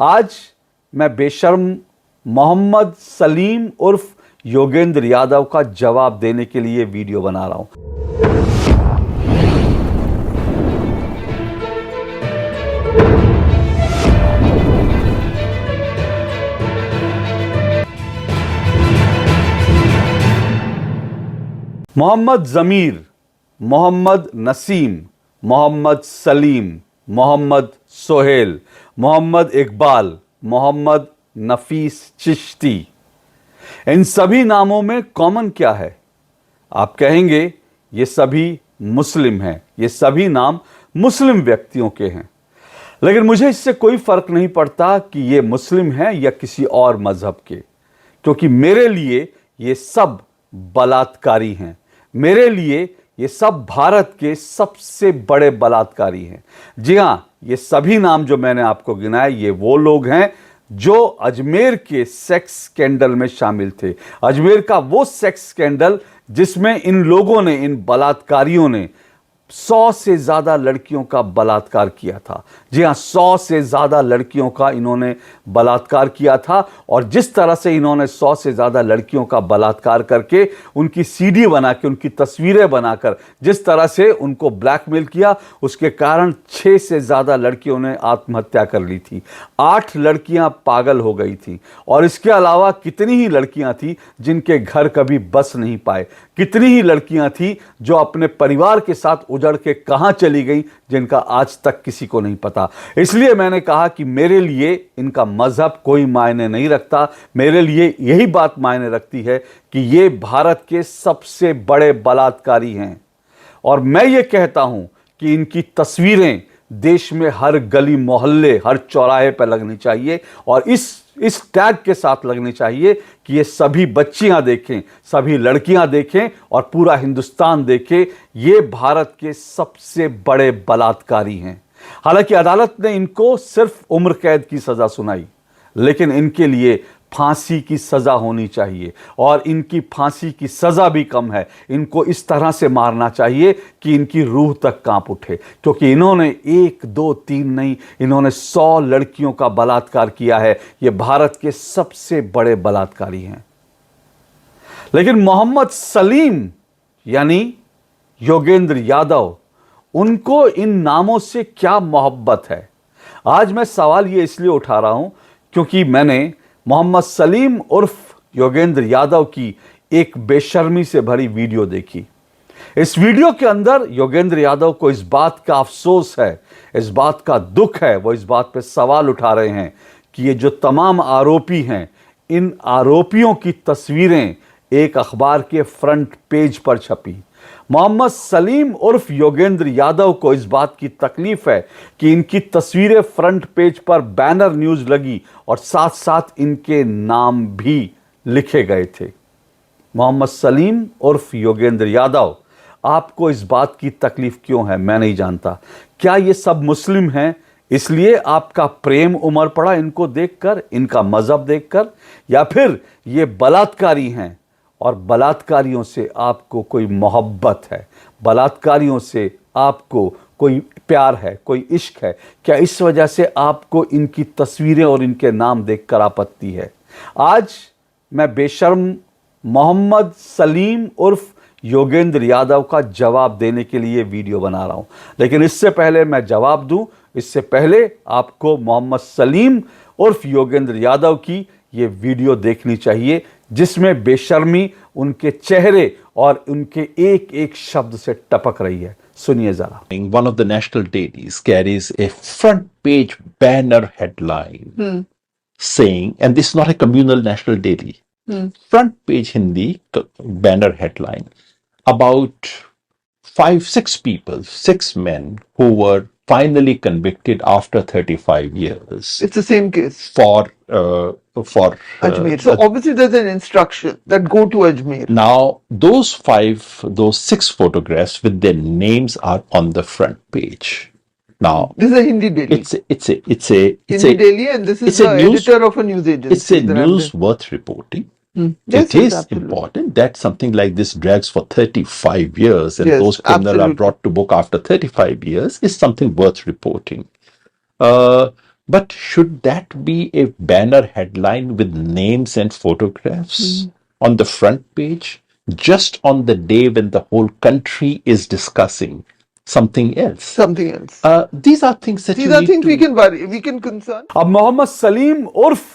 आज मैं बेशर्म मोहम्मद सलीम उर्फ योगेंद्र यादव का जवाब देने के लिए वीडियो बना रहा हूं। मोहम्मद ज़मीर, मोहम्मद नसीम, मोहम्मद सलीम, मोहम्मद सोहेल, मोहम्मद इकबाल, मोहम्मद नफीस चिश्ती, इन सभी नामों में कॉमन क्या है? आप कहेंगे ये सभी मुस्लिम हैं, ये सभी नाम मुस्लिम व्यक्तियों के हैं। लेकिन मुझे इससे कोई फर्क नहीं पड़ता कि ये मुस्लिम हैं या किसी और मजहब के, क्योंकि मेरे लिए ये सब बलात्कारी हैं। मेरे लिए ये सब भारत के सबसे बड़े बलात्कारी हैं। जी हां, ये सभी नाम जो मैंने आपको गिनाए ये वो लोग हैं जो अजमेर के सेक्स स्कैंडल में शामिल थे। अजमेर का वो सेक्स स्कैंडल जिसमें इन लोगों ने, इन बलात्कारियों ने 100 से ज्यादा लड़कियों का बलात्कार किया था। जी हां, 100 से ज्यादा लड़कियों का इन्होंने बलात्कार किया था। और जिस तरह से इन्होंने 100 से ज्यादा लड़कियों का बलात्कार करके उनकी सीडी बना के, उनकी तस्वीरें बनाकर जिस तरह से उनको ब्लैकमेल किया, उसके कारण 6 से ज्यादा लड़कियों ने आत्महत्या कर ली थी। 8 लड़कियां पागल हो गई थी। और इसके अलावा कितनी ही लड़कियां थी जिनके घर कभी बस नहीं पाए, कितनी ही लड़कियां थी जो अपने परिवार के साथ उजड़ के कहां चली गई, जिनका आज तक किसी को नहीं पता। इसलिए मैंने कहा कि मेरे लिए इनका मजहब कोई मायने नहीं रखता। मेरे लिए यही बात मायने रखती है कि ये भारत के सबसे बड़े बलात्कारी हैं। और मैं ये कहता हूं कि इनकी तस्वीरें देश में हर गली मोहल्ले, हर चौराहे पर लगनी चाहिए और इस टैग के साथ लगनी चाहिए कि ये सभी बच्चियां देखें, सभी लड़कियां देखें और पूरा हिंदुस्तान देखे, ये भारत के सबसे बड़े बलात्कारी हैं। हालांकि अदालत ने इनको सिर्फ उम्र कैद की सजा सुनाई, लेकिन इनके लिए फांसी की सजा होनी चाहिए। और इनकी फांसी की सजा भी कम है, इनको इस तरह से मारना चाहिए कि इनकी रूह तक कांप उठे, क्योंकि इन्होंने 1, 2, 3 नहीं, इन्होंने 100 लड़कियों का बलात्कार किया है। ये भारत के सबसे बड़े बलात्कारी हैं। लेकिन मोहम्मद सलीम यानी योगेंद्र यादव, उनको इन नामों से क्या मोहब्बत है? आज मैं सवाल ये इसलिए उठा रहा हूं क्योंकि मैंने मोहम्मद सलीम उर्फ योगेंद्र यादव की एक बेशर्मी से भरी वीडियो देखी। इस वीडियो के अंदर योगेंद्र यादव को इस बात का अफसोस है, इस बात का दुख है, वो इस बात पे सवाल उठा रहे हैं कि ये जो तमाम आरोपी हैं, इन आरोपियों की तस्वीरें एक अखबार के फ्रंट पेज पर छपी। मोहम्मद सलीम उर्फ योगेंद्र यादव को इस बात की तकलीफ है कि इनकी तस्वीरें फ्रंट पेज पर बैनर न्यूज लगी और साथ साथ इनके नाम भी लिखे गए थे। मोहम्मद सलीम उर्फ योगेंद्र यादव, आपको इस बात की तकलीफ क्यों है? मैं नहीं जानता। क्या ये सब मुस्लिम हैं इसलिए आपका प्रेम उमड़ पड़ा इनको देखकर, इनका मजहब देखकर, या फिर ये बलात्कारी हैं और बलात्कारियों से आपको कोई मोहब्बत है, बलात्कारियों से आपको कोई प्यार है, कोई इश्क है? क्या इस वजह से आपको इनकी तस्वीरें और इनके नाम देखकर आपत्ति है? आज मैं बेशर्म मोहम्मद सलीम उर्फ योगेंद्र यादव का जवाब देने के लिए वीडियो बना रहा हूं। लेकिन इससे पहले मैं जवाब दूं, इससे पहले आपको मोहम्मद सलीम उर्फ योगेंद्र यादव की ये वीडियो देखनी चाहिए, जिसमें बेशर्मी उनके चेहरे और उनके एक एक शब्द से टपक रही है। सुनिए जरा। One of the national dailies carries a front page banner headline saying, and this is not a communal national daily, front page Hindi banner headline about 6 people, 6 men who were finally convicted after 35 years. It's the same case For Ajmer. So obviously there's an instruction that go to Ajmer. Now those 6 photographs with their names are on the front page. Now This is a Hindi daily. it's a Hindi daily, and this is the editor of a news agency. It's a news worth reporting. Yes, It is absolutely important that something like this drags for 35 years and Yes, those criminals are absolutely. brought to book after 35 years is something worth reporting. But should that be a banner headline with names and photographs on the front page, just on the day when the whole country is discussing something else? Something else. These are things that These you are need things to. we can worry, we can concern. अब मोहम्मद सलीम उर्फ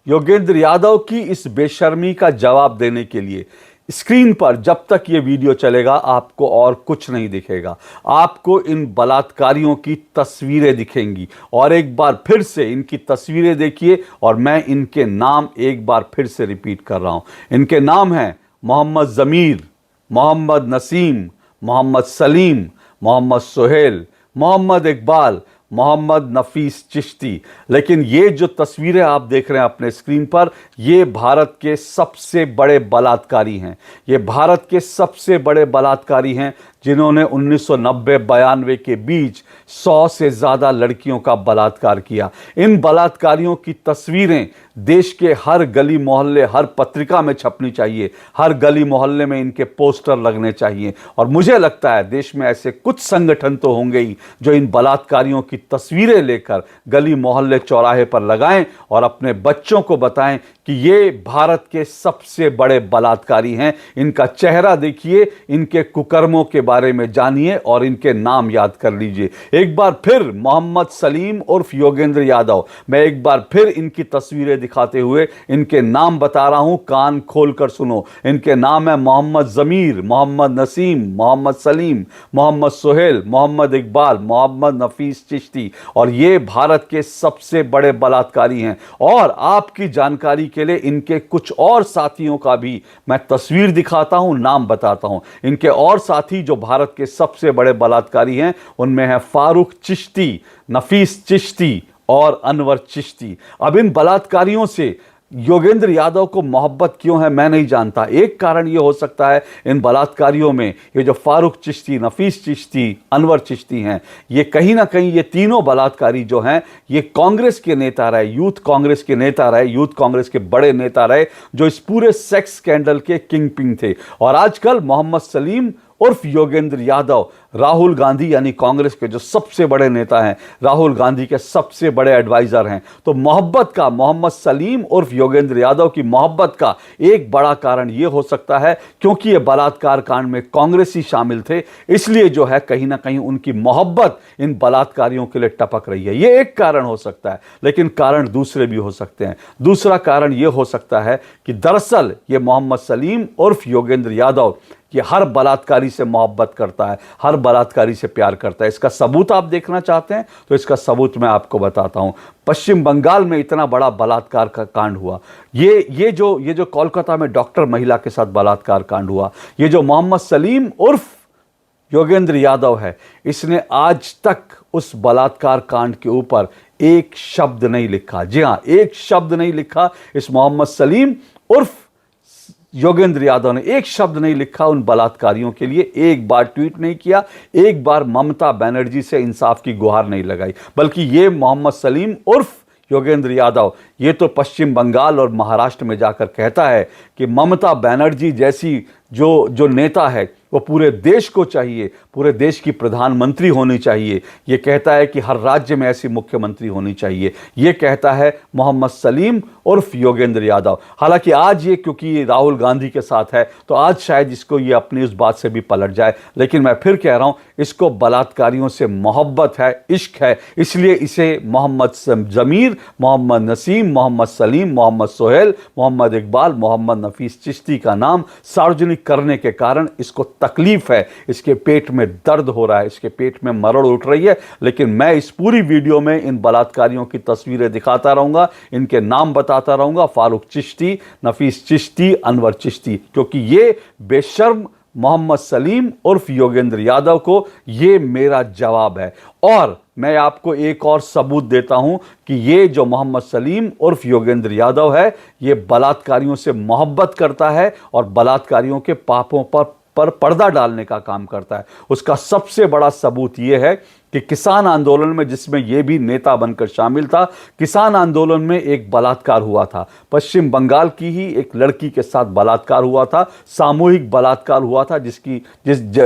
योगेंद्र यादव की इस बेशर्मी का जवाब देने के लिए स्क्रीन पर जब तक ये वीडियो चलेगा आपको और कुछ नहीं दिखेगा, आपको इन बलात्कारियों की तस्वीरें दिखेंगी। और एक बार फिर से इनकी तस्वीरें देखिए, और मैं इनके नाम एक बार फिर से रिपीट कर रहा हूं। इनके नाम हैं मोहम्मद ज़मीर, मोहम्मद नसीम, मोहम्मद सलीम, मोहम्मद सोहेल, मोहम्मद इकबाल, मोहम्मद नफीस चिश्ती। लेकिन ये जो तस्वीरें आप देख रहे हैं अपने स्क्रीन पर, ये भारत के सबसे बड़े बलात्कारी हैं। ये भारत के सबसे बड़े बलात्कारी हैं जिन्होंने 1990-92 के बीच 100 से ज़्यादा लड़कियों का बलात्कार किया। इन बलात्कारियों की तस्वीरें देश के हर गली मोहल्ले, हर पत्रिका में छपनी चाहिए, हर गली मोहल्ले में इनके पोस्टर लगने चाहिए। और मुझे लगता है देश में ऐसे कुछ संगठन तो होंगे ही जो इन बलात्कारियों की तस्वीरें लेकर गली मोहल्ले चौराहे पर लगाएं और अपने बच्चों को बताएं कि ये भारत के सबसे बड़े बलात्कारी हैं। इनका चेहरा देखिए, इनके कुकर्मों के बारे में जानिए और इनके नाम याद कर लीजिए। एक बार फिर मोहम्मद सलीम उर्फ योगेंद्र यादव, मैं एक बार फिर इनकी तस्वीरें दिखाते हुए इनके नाम बता रहा हूं, कान खोलकर सुनो। इनके नाम है मोहम्मद ज़मीर, मोहम्मद नसीम, मोहम्मद सलीम, मोहम्मद सोहेल, मोहम्मद इकबाल, मोहम्मद नफीस चिश्ती। और ये भारत के सबसे बड़े बलात्कारी हैं। और आपकी जानकारी के लिए इनके कुछ और साथियों का भी मैं तस्वीर दिखाता हूं, नाम बताता हूं। इनके और साथी जो भारत के सबसे बड़े बलात्कारी हैं उनमें है फारूक चिश्ती, नफीस चिश्ती और अनवर चिश्ती। अब इन बलात्कारियों से योगेंद्र यादव को मोहब्बत क्यों है मैं नहीं जानता। एक कारण यह हो सकता है इन बलात्कारियों में ये जो फारूक चिश्ती, नफीस चिश्ती, अनवर चिश्ती हैं, ये कहीं ना कहीं ये तीनों बलात्कारी जो हैं ये कांग्रेस के नेता रहे, यूथ कांग्रेस के नेता रहे, यूथ कांग्रेस के बड़े नेता रहे जो इस पूरे सेक्स स्कैंडल के किंग पिन थे। और आजकल मोहम्मद सलीम उर्फ योगेंद्र यादव राहुल गांधी यानी कांग्रेस के जो सबसे बड़े नेता हैं, राहुल गांधी के सबसे बड़े एडवाइजर हैं। तो मोहब्बत का, मोहम्मद सलीम उर्फ योगेंद्र यादव की मोहब्बत का एक बड़ा कारण यह हो सकता है क्योंकि ये बलात्कार कांड में कांग्रेसी शामिल थे, इसलिए जो है कहीं ना कहीं उनकी मोहब्बत इन बलात्कारियों के लिए टपक रही है। यह एक कारण हो सकता है, लेकिन कारण दूसरे भी हो सकते हैं। दूसरा कारण यह हो सकता है कि दरअसल ये मोहम्मद सलीम उर्फ योगेंद्र यादव ये हर बलात्कारी से मोहब्बत करता है, हर बलात्कारी से प्यार करता है। इसका सबूत आप देखना चाहते हैं तो इसका सबूत मैं आपको बताता हूं। पश्चिम बंगाल में इतना बड़ा बलात्कार का कांड हुआ, ये जो कोलकाता में डॉक्टर महिला के साथ बलात्कार कांड हुआ, ये जो मोहम्मद सलीम उर्फ योगेंद्र यादव है, इसने आज तक उस बलात्कार कांड के ऊपर एक शब्द नहीं लिखा। जी हां, एक शब्द नहीं लिखा। इस मोहम्मद सलीम उर्फ योगेंद्र यादव ने एक शब्द नहीं लिखा उन बलात्कारियों के लिए, एक बार ट्वीट नहीं किया, एक बार ममता बनर्जी से इंसाफ की गुहार नहीं लगाई। बल्कि ये मोहम्मद सलीम उर्फ योगेंद्र यादव ये तो पश्चिम बंगाल और महाराष्ट्र में जाकर कहता है कि ममता बनर्जी जैसी जो नेता है वो पूरे देश को चाहिए, पूरे देश की प्रधानमंत्री होनी चाहिए। ये कहता है कि हर राज्य में ऐसी मुख्यमंत्री होनी चाहिए। ये कहता है मोहम्मद सलीम उर्फ योगेंद्र यादव। हालांकि आज ये क्योंकि ये राहुल गांधी के साथ है तो आज शायद इसको ये अपनी उस बात से भी पलट जाए, लेकिन मैं फिर कह रहा हूं इसको बलात्कारियों से मोहब्बत है, इश्क है, इसलिए इसे मोहम्मद ज़मीर, मोहम्मद नसीम, मोहम्मद सलीम, मोहम्मद सोहेल, मोहम्मद इकबाल, मोहम्मद नफीस चिश्ती का नाम सार्वजनिक करने के कारण इसको तकलीफ है, इसके पेट में दर्द हो रहा है, इसके पेट में मरड़ उठ रही है। लेकिन मैं इस पूरी वीडियो में इन बलात्कारियों की तस्वीरें दिखाता रहूंगा, इनके नाम बताता रहूंगा, फारूक चिश्ती, नफीस चिश्ती, अनवर चिश्ती, क्योंकि ये बेशर्म मोहम्मद सलीम उर्फ योगेंद्र यादव को ये मेरा जवाब है। और मैं आपको एक और सबूत देता हूं कि ये जो मोहम्मद सलीम उर्फ योगेंद्र यादव है ये बलात्कारियों से मोहब्बत करता है और बलात्कारियों के पापों पर पर्दा डालने का काम करता है। उसका सबसे बड़ा सबूत यह है कि किसान आंदोलन में, जिसमें ये भी नेता बनकर शामिल था, किसान आंदोलन में एक बलात्कार हुआ था। पश्चिम बंगाल की ही एक लड़की के साथ बलात्कार हुआ था, सामूहिक बलात्कार हुआ था,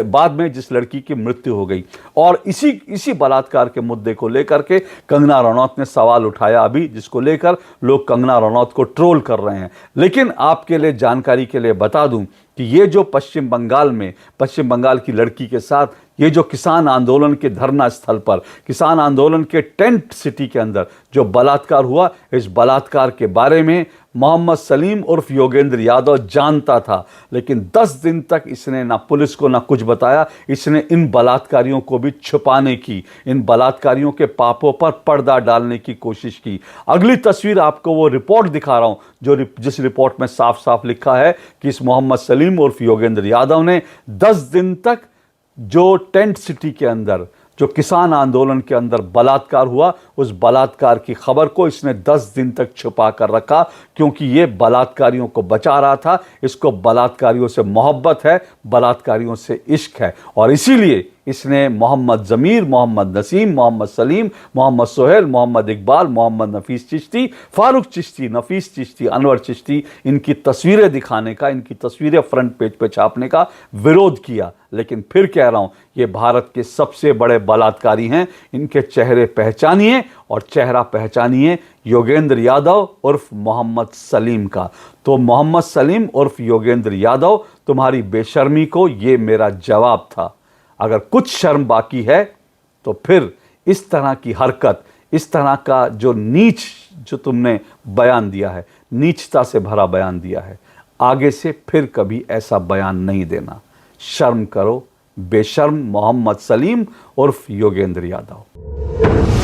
बाद में जिस लड़की की मृत्यु हो गई। और इसी बलात्कार के मुद्दे को लेकर के कंगना रनौत ने सवाल उठाया अभी, जिसको लेकर लोग कंगना रनौत को ट्रोल कर रहे हैं। लेकिन आपके लिए, जानकारी के लिए बता दूं कि ये जो पश्चिम बंगाल की लड़की के साथ ये जो किसान आंदोलन के धरना स्थल पर, किसान आंदोलन के टेंट सिटी के अंदर जो बलात्कार हुआ, इस बलात्कार के बारे में मोहम्मद सलीम उर्फ योगेंद्र यादव जानता था, लेकिन 10 दिन तक इसने ना पुलिस को ना कुछ बताया। इसने इन बलात्कारियों को भी छुपाने की, इन बलात्कारियों के पापों पर पर्दा डालने की कोशिश की। अगली तस्वीर आपको वो रिपोर्ट दिखा रहा हूं जिस रिपोर्ट में साफ साफ लिखा है कि इस मोहम्मद सलीम उर्फ योगेंद्र यादव ने 10 दिन तक जो टेंट सिटी के अंदर, जो किसान आंदोलन के अंदर बलात्कार हुआ, उस बलात्कार की खबर को इसने 10 दिन तक छुपा कर रखा, क्योंकि ये बलात्कारियों को बचा रहा था। इसको बलात्कारियों से मोहब्बत है, बलात्कारियों से इश्क है, और इसीलिए इसने मोहम्मद ज़मीर, मोहम्मद नसीम, मोहम्मद सलीम, मोहम्मद सोहेल, मोहम्मद इकबाल, मोहम्मद नफीस चिश्ती, फारूक चिश्ती, नफीस चिश्ती, अनवर चिश्ती, इनकी तस्वीरें दिखाने का, इनकी तस्वीरें फ्रंट पेज पे छापने का विरोध किया। लेकिन फिर कह रहा हूं, ये भारत के सबसे बड़े बलात्कारी हैं। इनके चेहरे पहचानिए, और चेहरा पहचानिए योगेंद्र यादव उर्फ मोहम्मद सलीम का। तो मोहम्मद सलीम उर्फ योगेंद्र यादव, तुम्हारी बेशर्मी को ये मेरा जवाब था। अगर कुछ शर्म बाकी है तो फिर इस तरह की हरकत, इस तरह का जो जो तुमने बयान दिया है, नीचता से भरा बयान दिया है, आगे से फिर कभी ऐसा बयान नहीं देना। शर्म करो, बेशर्म मोहम्मद सलीम उर्फ योगेंद्र यादव।